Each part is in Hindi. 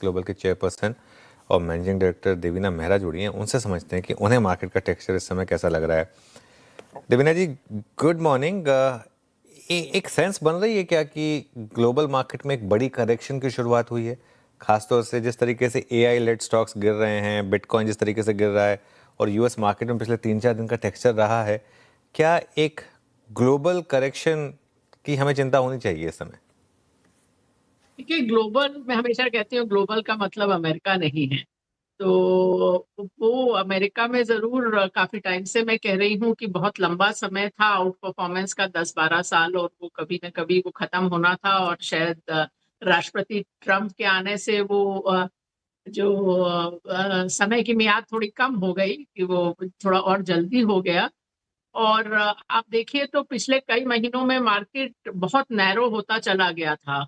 ग्लोबल के चेयरपर्सन और मैनेजिंग डायरेक्टर देवीना मेहरा जुड़ी हैं। उनसे समझते हैं कि उन्हें मार्केट का टेक्सचर इस समय कैसा लग रहा है। देवीना जी, गुड मॉर्निंग। एक सेंस बन रही है क्या कि ग्लोबल मार्केट में एक बड़ी करेक्शन की शुरुआत हुई है, खासतौर से जिस तरीके से एआई लेड स्टॉक्स गिर रहे हैं, बिटकॉइन जिस तरीके से गिर रहा है और यूएस मार्केट में पिछले 3-4 दिन का टेक्सचर रहा है, क्या एक ग्लोबल करेक्शन की हमें चिंता होनी चाहिए इस समय? देखिए, ग्लोबल मैं हमेशा कहती हूँ ग्लोबल का मतलब अमेरिका नहीं है। तो वो अमेरिका में जरूर काफी टाइम से मैं कह रही हूँ कि बहुत लंबा समय था आउट परफॉर्मेंस का, 10-12 साल, और वो कभी न कभी वो खत्म होना था। और शायद राष्ट्रपति ट्रम्प के आने से वो समय की मियाद थोड़ी कम हो गई, कि वो थोड़ा और जल्दी हो गया। और आप देखिए तो पिछले कई महीनों में मार्केट बहुत नैरो होता चला गया था।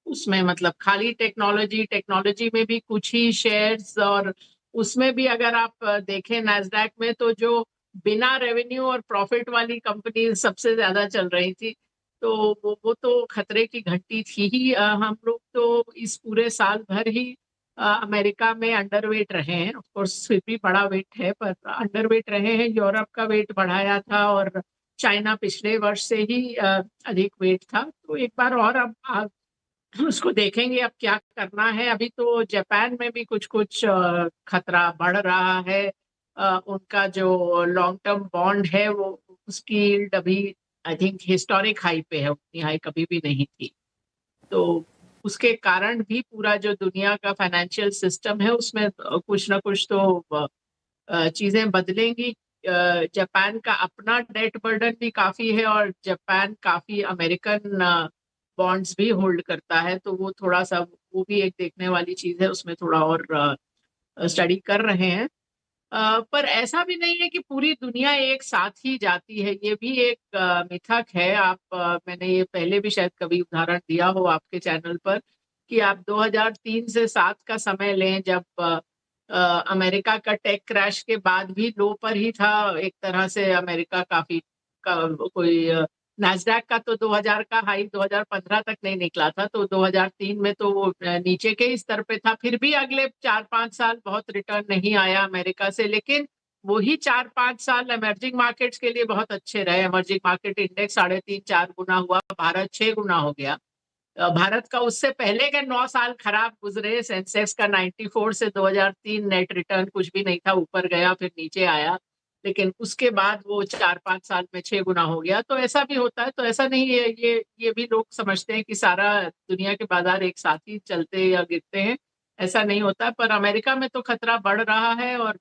उसमें मतलब खाली टेक्नोलॉजी टेक्नोलॉजी में भी कुछ ही शेयर्स, और उसमें भी अगर आप देखें नैस्डैक में, तो जो बिना रेवेन्यू और प्रॉफिट वाली कंपनी सबसे ज्यादा चल रही थी। तो वो तो खतरे की घंटी थी ही। हम लोग तो इस पूरे साल भर ही अमेरिका में अंडरवेट रहे हैं। ऑफ कोर्स फिर भी बड़ा वेट है, पर अंडरवेट रहे हैं। यूरोप का वेट बढ़ाया था, और चाइना पिछले वर्ष से ही अधिक वेट था। तो एक बार और अब उसको देखेंगे अब क्या करना है। अभी तो जापान में भी कुछ कुछ खतरा बढ़ रहा है। उनका जो लॉन्ग टर्म बॉन्ड है, वो उसकी यील्ड अभी आई थिंक हिस्टोरिक हाई पे है, उतनी हाई कभी भी नहीं थी। तो उसके कारण भी पूरा जो दुनिया का फाइनेंशियल सिस्टम है, उसमें कुछ ना कुछ तो चीजें बदलेंगी। जापान का अपना डेट बर्डन भी काफी है, और जापान काफी अमेरिकन बॉन्ड्स भी होल्ड करता है। तो वो थोड़ा सा, वो भी एक देखने वाली चीज है। उसमें थोड़ा और स्टडी कर रहे हैं। पर ऐसा भी नहीं है कि पूरी दुनिया एक साथ ही जाती है, ये भी एक मिथक है। मैंने ये पहले भी शायद कभी उदाहरण दिया हो आपके चैनल पर, कि आप 2003 से 7 का समय लें, जब अमेरिका का टेक क्रैश के बाद भी लो पर ही था एक तरह से अमेरिका। काफी कोई नैस्डैक का तो 2000 का हाई 2015 तक नहीं निकला था, तो 2003 में तो वो नीचे के ही स्तर पे था। फिर भी अगले 4-5 साल बहुत रिटर्न नहीं आया अमेरिका से, लेकिन वही 4-5 साल इमर्जिंग मार्केट्स के लिए बहुत अच्छे रहे। इमर्जिंग मार्केट इंडेक्स 3.5-4 गुना हुआ, भारत 6 गुना हो गया। भारत का उससे पहले के 9 साल खराब गुजरे। सेंसेक्स का 94 से 2003 नेट रिटर्न कुछ भी नहीं था, ऊपर गया फिर नीचे आया। लेकिन उसके बाद वो 4-5 साल में 6 गुना हो गया। तो ऐसा भी होता है। तो ऐसा नहीं है, ये भी लोग समझते हैं कि सारा दुनिया के बाजार एक साथ ही चलते या गिरते हैं। ऐसा नहीं होता। पर अमेरिका में तो खतरा बढ़ रहा है। और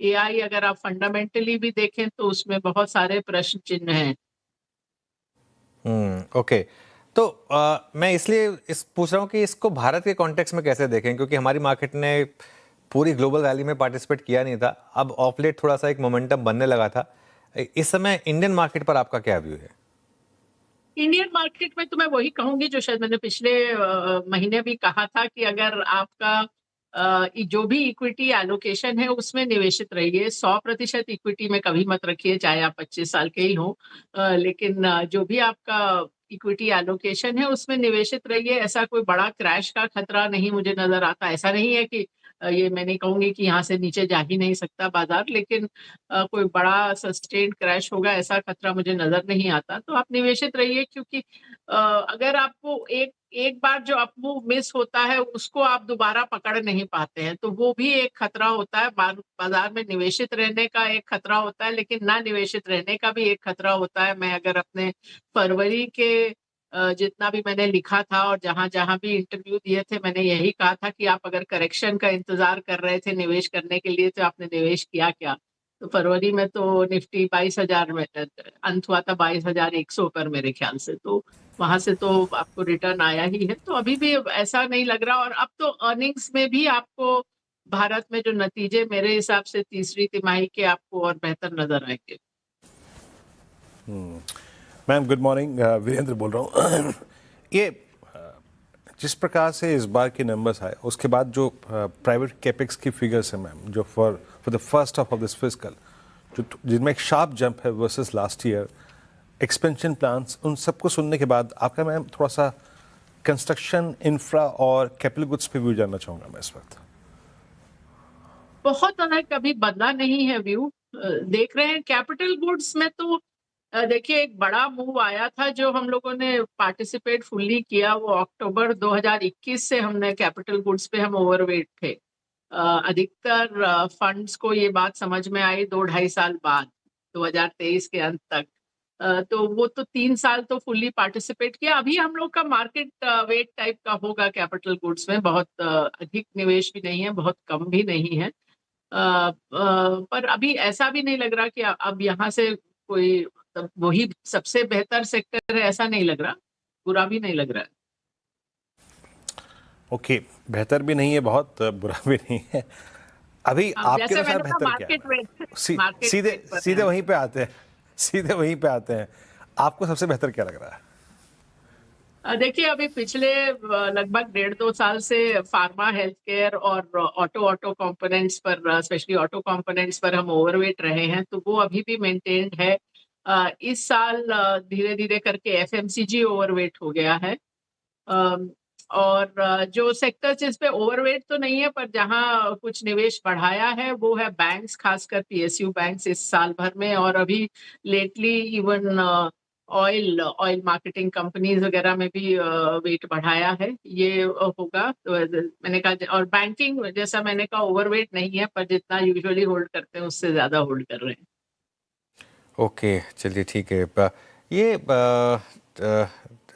एआई अगर आप फंडामेंटली भी देखें तो उसमें बहुत सारे प्रश्न चिन्ह हैं। ओके। तो मैं इसलिए इस पूछ रहा हूँ कि इसको भारत के कॉन्टेक्स्ट में कैसे देखें, क्योंकि हमारी मार्केट ने पूरी ग्लोबल रैली में पार्टिसिपेट किया नहीं था। अब ऑफ लेट थोड़ा सा एक मोमेंटम बनने लगा था। इस समय इंडियन मार्केट पर आपका क्या व्यू है? इंडियन मार्केट में तो मैं वही कहूंगी जो शायद मैंने पिछले महीने भी कहा था, कि अगर आपका जो भी इक्विटी एलोकेशन है उसमें निवेशित रहिए। 100% इक्विटी में कभी मत रखिए, चाहे आप 25 साल के ही हो। लेकिन जो भी आपका इक्विटी एलोकेशन है उसमें निवेशित रहिए। ऐसा कोई बड़ा क्रैश का खतरा नहीं मुझे नजर आता। ऐसा नहीं है कि ये मैं नहीं कहूंगी कि यहाँ से नीचे जा ही नहीं सकता बाजार, लेकिन कोई बड़ा सस्टेन्ड क्रैश होगा ऐसा खतरा मुझे नजर नहीं आता। तो आप निवेशित रहिए, क्योंकि अगर आपको एक एक बार जो अपमूव मिस होता है उसको आप दोबारा पकड़ नहीं पाते हैं, तो वो भी एक खतरा होता है। बाजार में निवेशित रहने का एक खतरा होता है, लेकिन ना निवेशित रहने का भी एक खतरा होता है। मैं अगर अपने फरवरी के जितना भी मैंने लिखा था और जहां जहां भी इंटरव्यू दिए थे, मैंने यही कहा था कि आप अगर करेक्शन का इंतजार कर रहे थे निवेश करने के लिए, तो आपने निवेश किया क्या? तो फरवरी में तो निफ्टी 22,000 में अंत हुआ था, 22,100 पर मेरे ख्याल से। तो वहां से तो आपको रिटर्न आया ही है। तो अभी भी ऐसा नहीं लग रहा। और अब तो अर्निंग्स में भी आपको भारत में जो नतीजे मेरे हिसाब से तीसरी तिमाही के आपको और बेहतर नजर आएंगे। मैम गुड मॉर्निंग, वीरेंद्र बोल रहा हूँ। ये जिस प्रकार से इस बार के नंबर्स आए, उसके बाद जो प्राइवेट कैपेक्स की फिगर्स हैं मैम, जो for the first half of this fiscal, जो जिनमें एक शार्प जंप है versus last year, expansion plans, उन सबको सुनने के बाद आपका मैम थोड़ा सा कंस्ट्रक्शन, इंफ्रा और कैपिटल गुड्स पे व्यू जानना चाहूँगा मैं इस वक्त। बहुत ज़्यादा कभी बदला नहीं है व्यू। देख रहे हैं कैपिटल गुड्स में तो देखिए एक बड़ा मूव आया था जो हम लोगों ने पार्टिसिपेट फुल्ली किया, वो अक्टूबर 2021 से हमने कैपिटल गुड्स पे हम ओवरवेट थे। अधिकतर फंड्स को ये बात समझ में आई 2-2.5 साल बाद, 2023 के अंत तक। तो वो तो 3 साल तो फुल्ली पार्टिसिपेट किया। अभी हम लोग का मार्केट वेट टाइप का होगा कैपिटल गुड्स में, बहुत अधिक निवेश भी नहीं है, बहुत कम भी नहीं है। पर अभी ऐसा भी नहीं लग रहा कि अब यहाँ से कोई मतलब वही सबसे बेहतर सेक्टर है, ऐसा नहीं लग रहा, बुरा भी नहीं लग रहा है। ओके, बेहतर भी नहीं है बहुत, बुरा भी नहीं है। अभी आपके जैसे अनुसार मैंने कहा बेहतर क्या मार्केट है? वेट, मार्केट सीधे वेट पर सीधे है। वहीं पे आते हैं, सीधे वहीं पे आते हैं। आपको सबसे बेहतर क्या लग रहा है? देखिए अभी पिछले लगभग 1.5-2 साल से फार्मा, हेल्थ केयर और ऑटो कंपोनेंट्स पर, स्पेशली ऑटो कंपोनेंट्स पर हम ओवरवेट रहे हैं, तो वो अभी भी मेंटेन्ड है। इस साल धीरे धीरे करके एफएमसीजी ओवरवेट हो गया है। अम, और जो सेक्टर जिस पे ओवरवेट तो नहीं है पर जहां कुछ निवेश बढ़ाया है वो है बैंक्स, खासकर पीएसयू बैंक्स इस साल भर में, और अभी lately even oil marketing companies वगैरह में भी वेट बढ़ाया है। ये होगा तो मैंने कहा, और बैंकिंग जैसा मैंने कहा ओवरवेट नहीं है पर जितना यूजुअली होल्ड करते हैं उससे ज्यादा होल्ड कर रहे हैं। ओके, चलिए ठीक है। ये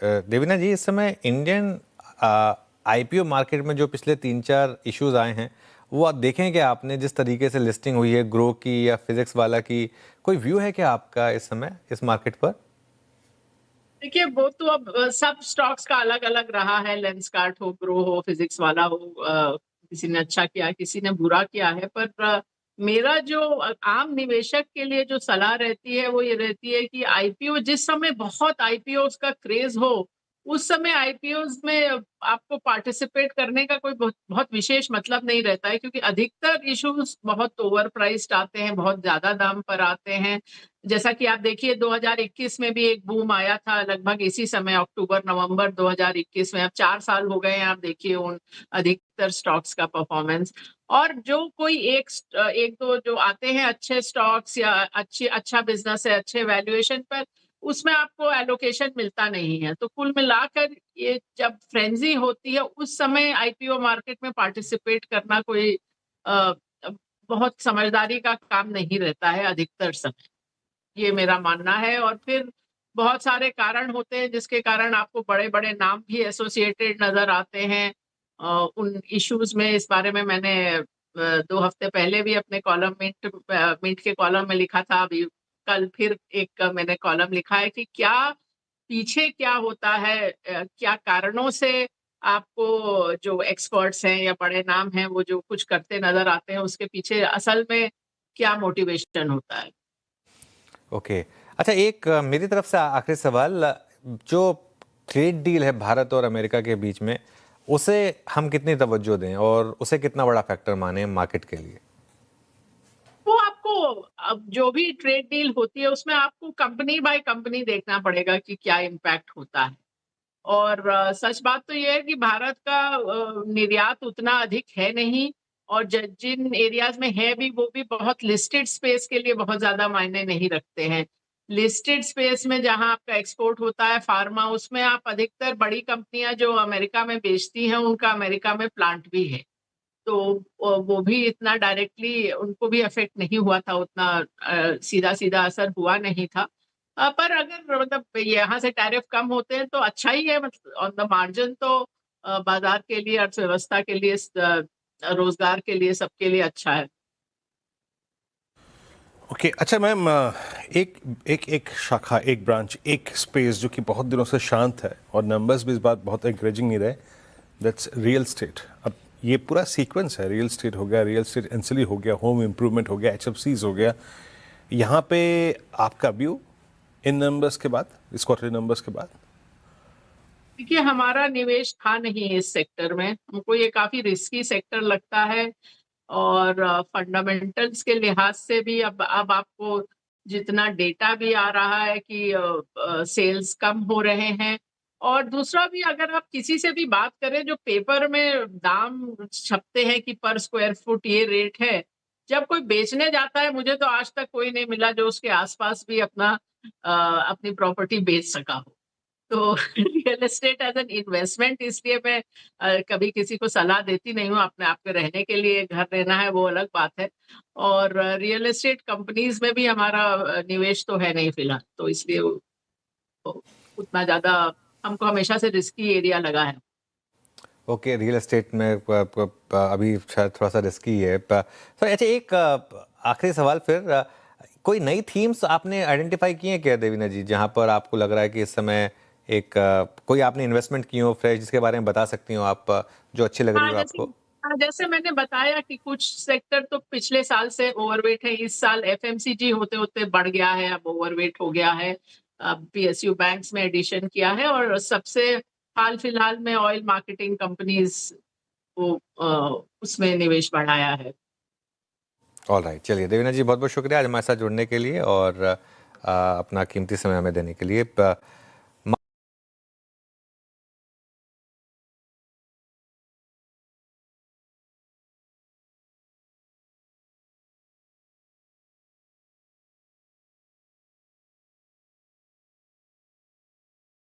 देवीना जी, इस समय इंडियन आईपीओ मार्केट में जो पिछले 3-4 इश्यूज आए हैं, वो आप देखें कि आपने जिस तरीके से लिस्टिंग हुई है ग्रो की या फिजिक्स वाला की, कोई व्यू है क्या आपका इस समय इस मार्केट पर? देखिए वो तो अब सब स्टॉक्स का अलग अलग रहा है, लेंसकार्ट हो, ग्रो हो, फिजिक्स वाला हो, किसी ने अच्छा किया किसी ने बुरा किया है, पर मेरा जो आम निवेशक के लिए जो सलाह रहती है वो ये रहती है कि आईपीओ जिस समय बहुत आईपीओ का क्रेज हो उस समय आईपीओ में आपको पार्टिसिपेट करने का कोई बहुत विशेष मतलब नहीं रहता है, क्योंकि अधिकतर इश्यूज बहुत ओवर प्राइस्ड आते हैं, बहुत ज्यादा दाम पर आते हैं। जैसा कि आप देखिए 2021 में भी एक बूम आया था लगभग इसी समय, अक्टूबर नवंबर 2021 में। अब 4 साल हो गए हैं, आप देखिए उन अधिकतर स्टॉक्स का परफॉर्मेंस। और जो कोई एक दो जो आते हैं अच्छे स्टॉक्स या अच्छा बिजनेस है, अच्छे वैल्यूएशन पर, उसमें आपको एलोकेशन मिलता नहीं है। तो कुल मिलाकर ये जब फ्रेंजी होती है उस समय आईपीओ मार्केट में पार्टिसिपेट करना कोई अ, बहुत समझदारी का काम नहीं रहता है अधिकतर समय, ये मेरा मानना है। और फिर बहुत सारे कारण होते हैं जिसके कारण आपको बड़े बड़े नाम भी एसोसिएटेड नजर आते हैं उन इश्यूज में। इस बारे में मैंने 2 हफ्ते पहले भी अपने कॉलम मिंट के कॉलम में लिखा था। अभी कल फिर एक मैंने कॉलम लिखा है कि क्या पीछे क्या होता है, क्या कारणों से आपको जो एक्सपर्ट्स हैं या बड़े नाम हैं वो जो कुछ करते नजर आते हैं उसके पीछे असल में क्या मोटिवेशन होता है। ओके, अच्छा, एक मेरी तरफ से आखिरी सवाल, जो ट्रेड डील है भारत और अमेरिका के बीच में, उसे हम कितनी तवज्जो दें और उसे कितना बड़ा फैक्टर माने मार्केट के लिए? वो आपको अब जो भी ट्रेड डील होती है उसमें आपको कंपनी बाय कंपनी देखना पड़ेगा कि क्या इम्पैक्ट होता है। और सच बात तो ये है कि भारत का निर्यात उतना अधिक है नहीं, और जिन एरियाज में है भी वो भी बहुत लिस्टेड स्पेस के लिए बहुत ज्यादा मायने नहीं रखते हैं। लिस्टेड स्पेस में जहां आपका एक्सपोर्ट होता है फार्मा, उसमें आप अधिकतर बड़ी कंपनियां जो अमेरिका में बेचती हैं उनका अमेरिका में प्लांट भी है, तो वो भी इतना डायरेक्टली उनको भी अफेक्ट नहीं हुआ था, उतना सीधा सीधा असर हुआ नहीं था। पर अगर मतलब यहाँ से टैरिफ कम होते हैं तो अच्छा ही है, मतलब ऑन द मार्जिन तो बाजार के लिए, अर्थव्यवस्था के लिए, रोजगार के लिए, सबके लिए अच्छा है। ओके, अच्छा मैम, एक एक एक शाखा, एक ब्रांच, एक स्पेस जो कि बहुत दिनों से शांत है और नंबर्स भी इस बात बहुत एनकरेजिंग नहीं रहे, दैट्स रियल स्टेट। अब ये पूरा सीक्वेंस है, रियल स्टेट हो गया, रियल स्टेट एंसिली हो गया, होम इम्प्रूवमेंट हो गया, एचएफसीज हो गया। यहाँ पे आपका व्यू इन नंबर्स के बाद, इस क्वार्टरली नंबर्स के बाद? देखिए हमारा निवेश था नहीं इस सेक्टर में, हमको ये काफी रिस्की सेक्टर लगता है। और फंडामेंटल्स के लिहाज से भी अब आपको जितना डेटा भी आ रहा है कि सेल्स कम हो रहे हैं और दूसरा भी, अगर आप किसी से भी बात करें, जो पेपर में दाम छपते हैं कि पर स्क्वायर फुट ये रेट है, जब कोई बेचने जाता है, मुझे तो आज तक कोई नहीं मिला जो उसके आसपास भी अपनी प्रॉपर्टी बेच सका हो। तो real estate as an investment, इसलिए मैं कभी किसी को सलाह देती नहीं हूँ। अपने आप के रहने के लिए घर लेना है वो अलग बात है, और रियल एस्टेट कंपनीज में भी हमारा निवेश तो है नहीं फिलहाल, तो इसलिए उतना ज्यादा हमको हमेशा से रिस्की एरिया लगा है। ओके, रियल एस्टेट में अभी शायद थोड़ा सा रिस्की है। सर अच्छा, एक आखिरी सवाल फिर, कोई नई थीम्स आपने आइडेंटिफाई की हैं क्या देवीना जी, जहां पर आपको लग रहा है कि इस समय एक कोई आपने इन्वेस्टमेंट की हो फ्रेश, जिसके बारे में बता सकती हो आप, जो अच्छी लग रही हो आपको? जैसे मैंने बताया कि कुछ सेक्टर तो पिछले साल से ओवरवेट है, इस साल एफएमसीजी होते होते बढ़ गया है, अब ओवरवेट हो गया है। पीएसयू बैंक्स में एडिशन किया है, और सबसे हाल फिलहाल में ऑयल मार्केटिंग कंपनीज को उसमें निवेश बढ़ाया है। ऑलराइट, चलिए देवीना जी, बहुत बहुत शुक्रिया आज हमारे साथ जुड़ने के लिए और अपना कीमती समय हमें देने के लिए।